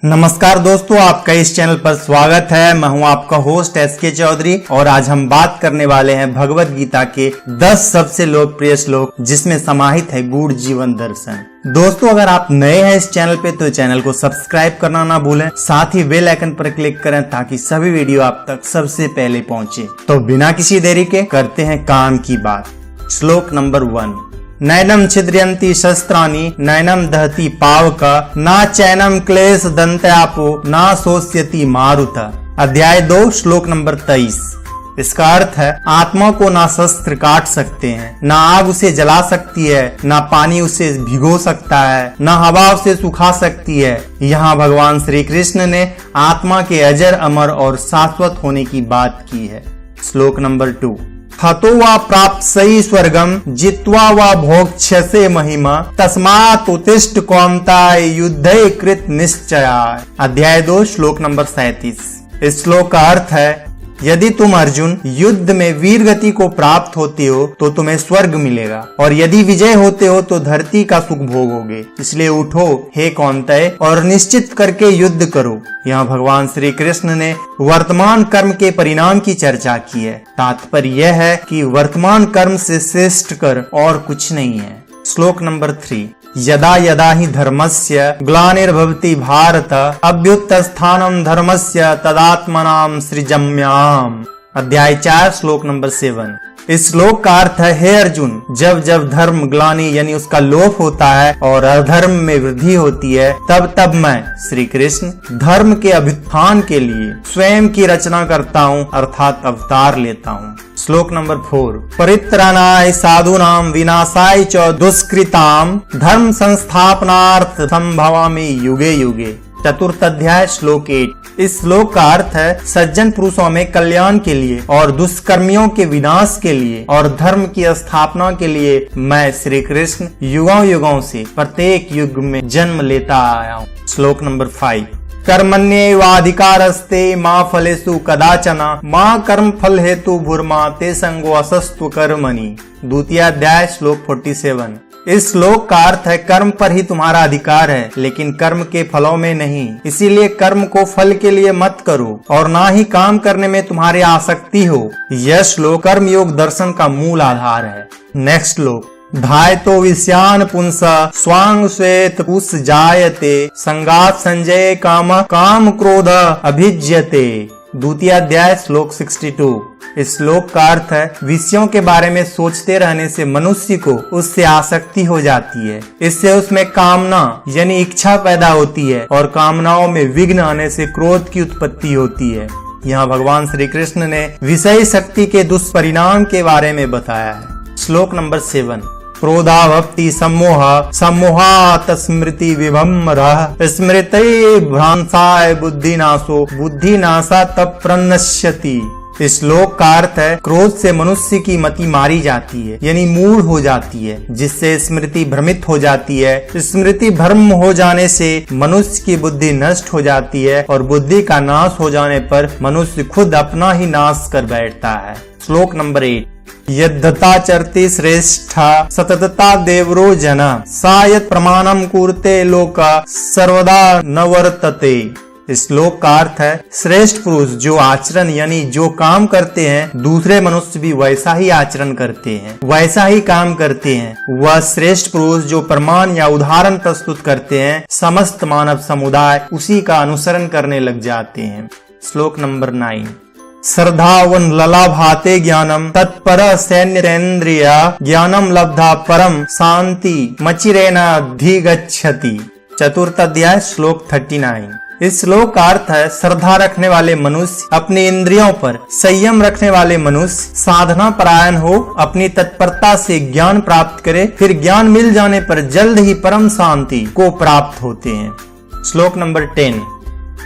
नमस्कार दोस्तों, आपका इस चैनल पर स्वागत है। मैं हूं आपका होस्ट SK चौधरी और आज हम बात करने वाले हैं भगवत गीता के 10 सबसे लोकप्रिय श्लोक जिसमें समाहित है गूढ़ जीवन दर्शन। दोस्तों, अगर आप नए हैं इस चैनल पे तो चैनल को सब्सक्राइब करना ना भूलें, साथ ही बेल आइकन पर क्लिक करें ताकि सभी वीडियो आप तक सबसे पहले पहुंचे। तो बिना किसी देरी के करते हैं काम की बात। श्लोक नंबर 1। नैनम छिद्रयन्ति शस्त्राणि नैनम दहति पावक ना चैनम क्लेश दंत्यापो ना शोष्यति मारुत। अध्याय 2 श्लोक नंबर 23। इसका अर्थ है आत्मा को ना शस्त्र काट सकते हैं, ना आग उसे जला सकती है, ना पानी उसे भिगो सकता है, ना हवा उसे सुखा सकती है। यहाँ भगवान श्री कृष्ण ने आत्मा के अजर अमर और शाश्वत होने की बात की है। श्लोक नंबर 2। हतो वा प्राप्स्यसि स्वर्गम जित्वा वा भोक्ष्यसे महिमा तस्मात् उत्तिष्ठ कौन्तेय युद्धे कृत निश्चयाय। अध्याय 2 श्लोक नंबर 37। इस श्लोक का अर्थ है यदि तुम अर्जुन युद्ध में वीर गति को प्राप्त होते हो तो तुम्हें स्वर्ग मिलेगा और यदि विजय होते हो तो धरती का सुख भोगोगे। इसलिए उठो हे कौन्तेय और निश्चित करके युद्ध करो। यहाँ भगवान श्री कृष्ण ने वर्तमान कर्म के परिणाम की चर्चा की है। तात्पर्य यह है कि वर्तमान कर्म से श्रेष्ठ कर और कुछ नहीं है। श्लोक नंबर 3। यदा यदा हि धर्मस्य ग्लानिर्भवति भारत अभ्युत्थानं धर्मस्य तदात्मनां सृजम्याम। अध्याय 4 श्लोक नंबर 7। इस श्लोक का अर्थ है हे अर्जुन, जब जब धर्म ग्लानि यानी उसका लोप होता है और अधर्म में वृद्धि होती है तब मैं श्री कृष्ण धर्म के अभ्युत्थान के लिए स्वयं की रचना करता हूँ अर्थात अवतार लेता हूँ। श्लोक नंबर 4। परित्राणाय साधूनां विनाशाय च दुष्कृतां धर्म संस्थापनार्थ संभवामि युगे युगे। चतुर्थ अध्याय श्लोक 8। इस श्लोक का अर्थ है सज्जन पुरुषों में कल्याण के लिए और दुष्कर्मियों के विनाश के लिए और धर्म की स्थापना के लिए मैं श्री कृष्ण युगों युगों से प्रत्येक युग में जन्म लेता आया हूँ। श्लोक नंबर 5। कर्मण्येवाधिकारस्ते मा फलेषु कदाचन मा कर्म फल हेतु भूर्मा ते संगो असस्तु कर्मणि। द्वितीय अध्याय श्लोक 47। इस श्लोक का अर्थ है कर्म पर ही तुम्हारा अधिकार है लेकिन कर्म के फलों में नहीं, इसीलिए कर्म को फल के लिए मत करो और ना ही काम करने में तुम्हारी आसक्ति हो। यह श्लोक कर्म योग दर्शन का मूल आधार है। नेक्स्ट श्लोक। धायतो विषयान पुंस स्वांग श्वेत पुष जायते संगात संजय काम क्रोध अभिज्यते। द्वितीय अध्याय श्लोक 62। इस श्लोक का अर्थ है विषयों के बारे में सोचते रहने से मनुष्य को उससे आसक्ति हो जाती है, इससे उसमें कामना यानी इच्छा पैदा होती है और कामनाओं में विघ्न आने से क्रोध की उत्पत्ति होती है। यहाँ भगवान श्री कृष्ण ने विषय शक्ति के दुष्परिणाम के बारे में बताया है। श्लोक नंबर 7। क्रोधाभक्ति सम्मोह सम्मोहात् स्मृति विभ्रमः स्मृति भ्रांसाय बुद्धिनाशो बुद्धिनाशात् प्रणश्यति। इस श्लोक का अर्थ है क्रोध से मनुष्य की मति मारी जाती है यानी मूढ़ हो जाती है, जिससे स्मृति भ्रमित हो जाती है। स्मृति भ्रम हो जाने से मनुष्य की बुद्धि नष्ट हो जाती है और बुद्धि का नाश हो जाने पर मनुष्य खुद अपना ही नाश कर बैठता है। श्लोक नंबर 8। यद्दताचरति श्रेष्ठा सततता देवरो जना सा यत् प्रमाणम कुरुते लोका सर्वदा न वर्तते। इस श्लोक का अर्थ है श्रेष्ठ पुरुष जो आचरण यानी जो काम करते हैं दूसरे मनुष्य भी वैसा ही आचरण करते हैं, वैसा ही काम करते हैं। वह श्रेष्ठ पुरुष जो प्रमाण या उदाहरण प्रस्तुत करते हैं समस्त मानव समुदाय उसी का अनुसरण करने लग जाते हैं। श्लोक नंबर 9। श्रद्धावन ललाभाते ज्ञानम तत्पर सैन्येन्द्रिय ज्ञानम लब्धा परम शांति मचिरेणाधिगच्छति। चतुर्थ अध्याय श्लोक 39। इस श्लोक का अर्थ है श्रद्धा रखने वाले मनुष्य, अपने इंद्रियों पर संयम रखने वाले मनुष्य साधना परायण हो, अपनी तत्परता से ज्ञान प्राप्त करे, फिर ज्ञान मिल जाने पर जल्द ही परम शांति को प्राप्त होते हैं। श्लोक नंबर 10।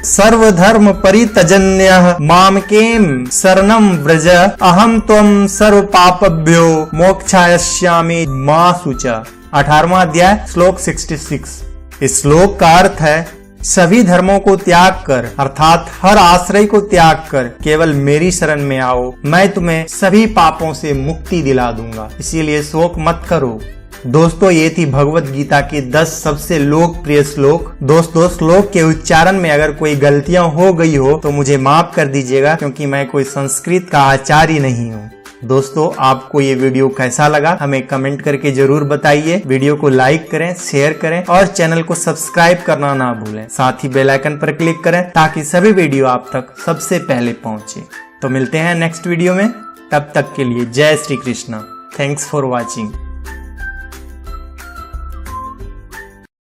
सर्वधर्म परित्यज्य मामकें शरणं व्रज अहम त्वं सर्व पापभ्यो मोक्षयिष्यामि मा शुच। 18वां अध्याय श्लोक 66। इस श्लोक का अर्थ है सभी धर्मों को त्याग कर अर्थात हर आश्रय को त्याग कर केवल मेरी शरण में आओ, मैं तुम्हें सभी पापों से मुक्ति दिला दूंगा, इसीलिए शोक मत करो। दोस्तों ये थी भगवत गीता के 10 सबसे लोकप्रिय श्लोक। दोस्तों श्लोक के उच्चारण में अगर कोई गलतियां हो गई हो तो मुझे माफ कर दीजिएगा, क्योंकि मैं कोई संस्कृत का आचार्य नहीं हूँ। दोस्तों आपको ये वीडियो कैसा लगा हमें कमेंट करके जरूर बताइए। वीडियो को लाइक करें, शेयर करें और चैनल को सब्सक्राइब करना ना भूलें। साथ ही बेल आइकन पर क्लिक करें ताकि सभी वीडियो आप तक सबसे पहले पहुंचे। तो मिलते हैं नेक्स्ट वीडियो में, तब तक के लिए जय Shri Krishna. Thanks for watching.